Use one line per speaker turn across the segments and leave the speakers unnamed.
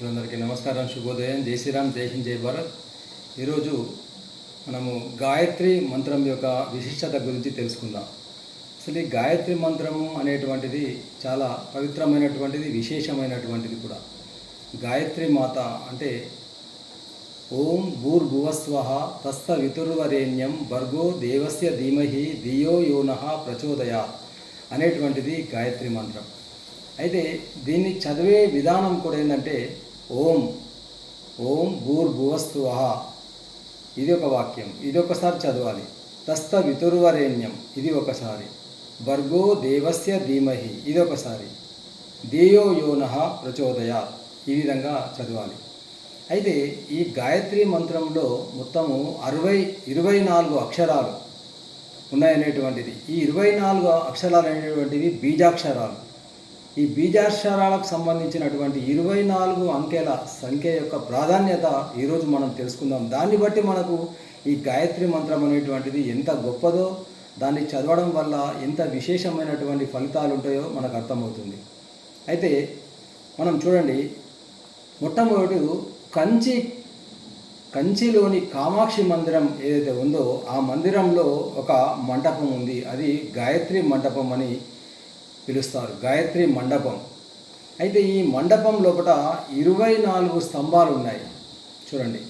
మిత్రులందరికీ నమస్కారం, శుభోదయం, జై శ్రీరామ్, జై హింద్, జై భారత్. ఈరోజు మనము గాయత్రి మంత్రం యొక్క విశిష్టత గురించి తెలుసుకుందాం. అసలు ఈ గాయత్రి మంత్రము అనేటువంటిది చాలా పవిత్రమైనటువంటిది, విశేషమైనటువంటిది కూడా. గాయత్రి మాత అంటే ఓం భూర్భువస్వః తత్సవితుర్వరేణ్యం భర్గో దేవస్య ధీమహి ధియో యోనః ప్రచోదయాత్ అనేటువంటిది గాయత్రి మంత్రం. అయితే దీన్ని చదివే విధానం కూడా ఏంటంటే ఓం ఓం భూర్భువస్వః, ఇది ఒక వాక్యం, ఇది ఒకసారి చదవాలి. తత్సవితుర్వరేణ్యం, ఇది ఒకసారి. భర్గో దేవస్య ధీమహి, ఇది ఒకసారి. ధియో యోనః ప్రచోదయాత్, ఈ విధంగా చదవాలి. అయితే ఈ గాయత్రి మంత్రంలో మొత్తము 24 అక్షరాలు ఉన్నాయనేటువంటిది. ఈ 24 అక్షరాలు అనేటువంటివి బీజాక్షరాలు. ఈ బీజాక్షరాలకు సంబంధించినటువంటి 24 అంకెల సంఖ్య యొక్క ప్రాధాన్యత ఈరోజు మనం తెలుసుకుందాం. దాన్ని బట్టి మనకు ఈ గాయత్రి మంత్రం అనేటువంటిది ఎంత గొప్పదో, దాన్ని చదవడం వల్ల ఎంత విశేషమైనటువంటి ఫలితాలు ఉంటాయో మనకు అర్థమవుతుంది. అయితే మనం చూడండి, మొట్టమొదటి కంచిలోని కామాక్షి మందిరం ఏదైతే ఉందో ఆ మందిరంలో ఒక మంటపం ఉంది. అది గాయత్రి మండపం అని పిలుస్తారు, గాయత్రి మండపం. అయితే ఈ మండపం లోపల 24 స్తంభాలు ఉన్నాయి చూడండి.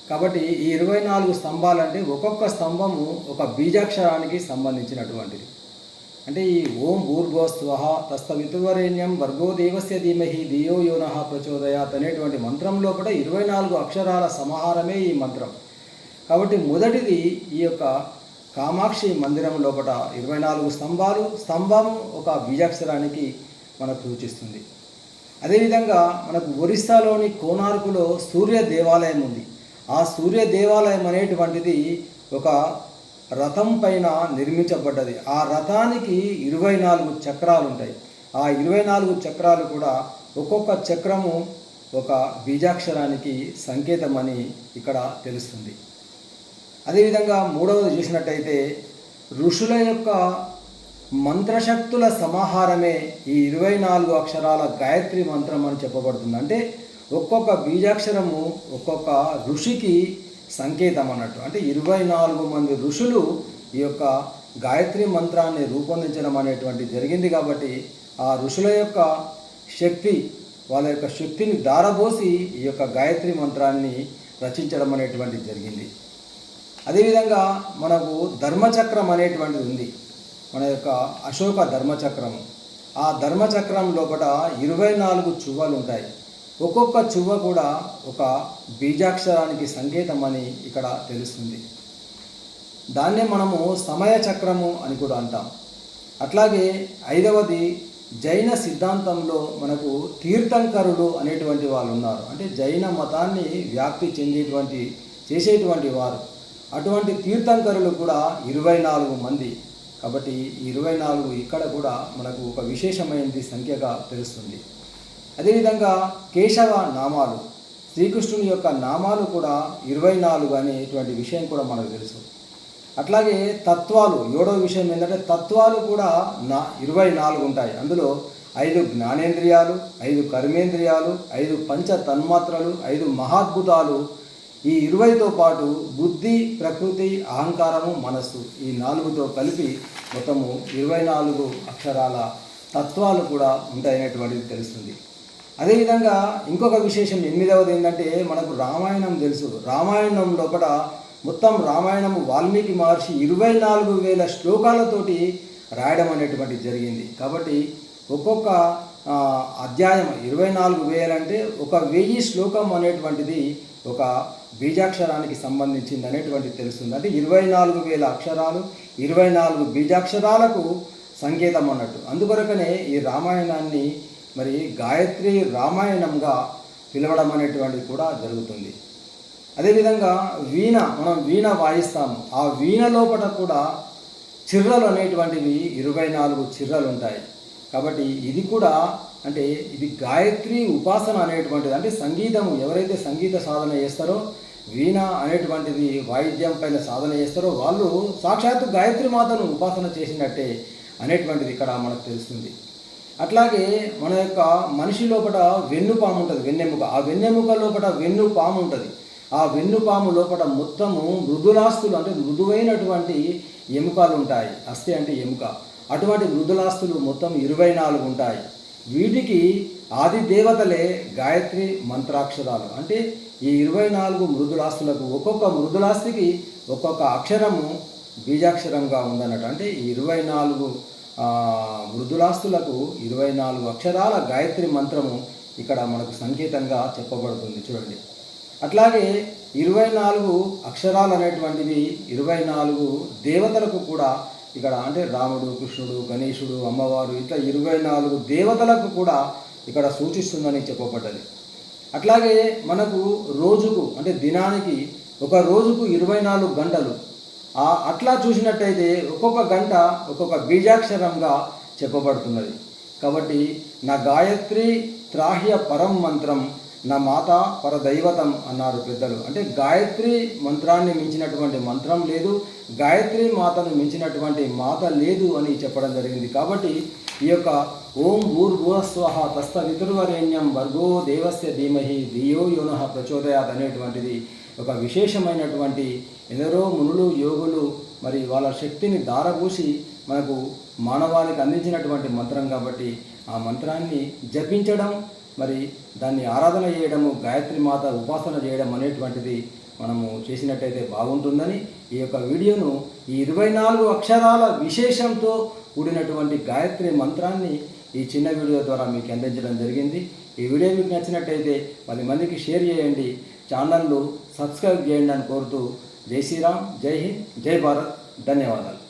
కాబట్టి ఈ 24 స్తంభాలు అంటే ఒక్కొక్క స్తంభము ఒక బీజాక్షరానికి సంబంధించినటువంటిది. అంటే ఈ ఓం భూర్భువస్వః తత్సవితుర్వరేణ్యం భర్గో దేవస్య ధీమహి ధియో యోనః ప్రచోదయాత్ అనేటువంటి మంత్రం లోపల 24 అక్షరాల సమాహారమే ఈ మంత్రం. కాబట్టి మొదటిది ఈ యొక్క కామాక్షి మందిరం లోపల 24 స్తంభాలు, స్తంభము ఒక బీజాక్షరానికి మనకు సూచిస్తుంది. అదేవిధంగా మనకు ఒరిస్సాలోని కోనార్కులో సూర్య దేవాలయం ఉంది. ఆ సూర్య దేవాలయం అనేటువంటిది ఒక రథం పైన నిర్మించబడ్డది. ఆ రథానికి 24 చక్రాలు ఉంటాయి. ఆ 24 చక్రాలు కూడా ఒక్కొక్క చక్రము ఒక బీజాక్షరానికి సంకేతమని ఇక్కడ తెలుస్తుంది. అదేవిధంగా మూడవది చూసినట్టయితే ఋషుల యొక్క మంత్రశక్తుల సమాహారమే ఈ 24 అక్షరాల గాయత్రి మంత్రం అని చెప్పబడుతుంది. అంటే ఒక్కొక్క బీజాక్షరము ఒక్కొక్క ఋషికి సంకేతం అన్నట్టు. అంటే 24 మంది ఋషులు ఈ యొక్క గాయత్రి మంత్రాన్ని రూపొందించడం అనేటువంటి జరిగింది. కాబట్టి ఆ ఋషుల యొక్క శక్తి, వాళ్ళ యొక్క శక్తిని దారబోసి ఈ యొక్క గాయత్రి మంత్రాన్ని రచించడం అనేటువంటిది జరిగింది. అదేవిధంగా మనకు ధర్మచక్రం అనేటువంటిది ఉంది, మన యొక్క అశోక ధర్మచక్రము. ఆ ధర్మచక్రం లోపల 24 చువ్వలు ఉంటాయి. ఒక్కొక్క చువ్వ కూడా ఒక బీజాక్షరానికి సంకేతం అని ఇక్కడ తెలుస్తుంది. దాన్నే మనము సమయ చక్రము అని కూడా అంటాం. అట్లాగే 5వది జైన సిద్ధాంతంలో మనకు తీర్థంకరులు అనేటువంటి వాళ్ళు ఉన్నారు. అంటే జైన మతాన్ని వ్యాప్తి చేసేటువంటి వారు. అటువంటి తీర్థంకరులు కూడా 24 మంది. కాబట్టి ఈ 24 ఇక్కడ కూడా మనకు ఒక విశేషమైనది సంఖ్యగా తెలుస్తుంది. అదేవిధంగా కేశవ నామాలు, శ్రీకృష్ణుని యొక్క నామాలు కూడా 24 అనేటువంటి విషయం కూడా మనకు తెలుసు. అట్లాగే తత్వాలు, 7వ విషయం ఏంటంటే తత్వాలు కూడా 24 ఉంటాయి. అందులో 5 జ్ఞానేంద్రియాలు, 5 కర్మేంద్రియాలు, 5 పంచ తన్మాత్రలు, 5 మహాద్భుతాలు, ఈ 20తో పాటు బుద్ధి, ప్రకృతి, అహంకారము, మనస్సు, ఈ 4తో కలిపి మొత్తము 24 అక్షరాల తత్వాలు కూడా ఉంటాయనేటువంటిది తెలుస్తుంది. అదేవిధంగా ఇంకొక విశేషం 8వది ఏంటంటే మనకు రామాయణం తెలుసు. రామాయణం లోపల మొత్తం రామాయణము వాల్మీకి మహర్షి 24,000 శ్లోకాలతోటి రాయడం అనేటువంటిది జరిగింది. కాబట్టి ఒక్కొక్క అధ్యాయం 24,000 అంటే 1000 శ్లోకం అనేటువంటిది ఒక బీజాక్షరానికి సంబంధించింది అనేటువంటిది తెలుస్తుంది. అంటే 24,000 అక్షరాలు 24 బీజాక్షరాలకు సంకేతం అన్నట్టు. అందుకొరకనే ఈ రామాయణాన్ని మరి గాయత్రి రామాయణంగా పిలవడం అనేటువంటిది కూడా జరుగుతుంది. అదేవిధంగా మనం వీణ వాయిస్తాము. ఆ వీణ లోపల కూడా చిర్రలు అనేటువంటివి 24 చిర్రలు ఉంటాయి. కాబట్టి ఇది కూడా అంటే ఇది గాయత్రి ఉపాసన అనేటువంటిది. అంటే సంగీతము, ఎవరైతే సంగీత సాధన చేస్తారో, వీణ అనేటువంటిది వాయిద్యం పైన సాధన చేస్తారో వాళ్ళు సాక్షాత్తు గాయత్రి మాతను ఉపాసన చేసినట్టే అనేటువంటిది ఇక్కడ మనకు తెలుస్తుంది. అట్లాగే మన యొక్క మనిషి లోపల వెన్నుపాము ఉంటుంది, వెన్నెముక. ఆ వెన్నెముక లోపల వెన్నుపాము ఉంటుంది. ఆ వెన్నుపాము లోపల మొత్తము మృదులాస్తులు అంటే మృదువైనటువంటి ఎముకలు ఉంటాయి. అస్థి అంటే ఎముక. అటువంటి మృదులాస్తులు మొత్తం 24 ఉంటాయి. వీటికి ఆది దేవతలే గాయత్రి మంత్రాక్షరాలు. అంటే ఈ 24 మృదులాస్తులకు ఒక్కొక్క మృదులాస్తికి ఒక్కొక్క అక్షరము బీజాక్షరంగా ఉందన్నట్టు. అంటే ఈ 24 మృదులాస్తులకు 24 అక్షరాల గాయత్రి మంత్రము ఇక్కడ మనకు సంకేతంగా చెప్పబడుతుంది చూడండి. అట్లాగే 24 అక్షరాలు అనేటువంటివి 24 దేవతలకు కూడా ఇక్కడ అంటే రాముడు, కృష్ణుడు, గణేశుడు, అమ్మవారు ఇట్లా 24 దేవతలకు కూడా ఇక్కడ సూచిస్తుందని చెప్పబడ్డది. అట్లాగే మనకు రోజుకు అంటే దినానికి ఒక రోజుకు 24 గంటలు. అట్లా చూసినట్టయితే ఒక్కొక్క గంట ఒక్కొక్క బీజాక్షరంగా చెప్పబడుతున్నది. కాబట్టి నా గాయత్రి త్రాహ్య పరం మంత్రం నా మాత పరదైవతం అన్నారు పెద్దలు. అంటే గాయత్రి మంత్రాన్ని మించినటువంటి మంత్రం లేదు, గాయత్రి మాతను మించినటువంటి మాత లేదు అని చెప్పడం జరిగింది. కాబట్టి ఈ యొక్క ఓం భూర్భువస్వః తత్సవితుర్వరేణ్యం భర్గో దేవస్య ధీమహి ధియో యోనః ప్రచోదయాత్ అనేటువంటిది ఒక విశేషమైనటువంటి ఎందరో మునులు యోగులు మరి వాళ్ళ శక్తిని దారబూసి మనకు మానవాళికి అందించినటువంటి మంత్రం. కాబట్టి ఆ మంత్రాన్ని జపించడం మరి దాన్ని ఆరాధన చేయడము, గాయత్రి మాత ఉపాసన చేయడం అనేటువంటిది మనము చేసినట్టయితే బాగుంటుందని ఈ యొక్క వీడియోను ఈ 24 అక్షరాల విశేషంతో కూడినటువంటి గాయత్రి మంత్రాన్ని ఈ చిన్న వీడియో ద్వారా మీకు అందించడం జరిగింది. ఈ వీడియో మీకు నచ్చినట్టయితే 10 మందికి షేర్ చేయండి, ఛానల్ను సబ్స్క్రైబ్ చేయండి అని కోరుతూ జై శ్రీరామ్, జై హింద్, జై భారత్, ధన్యవాదాలు.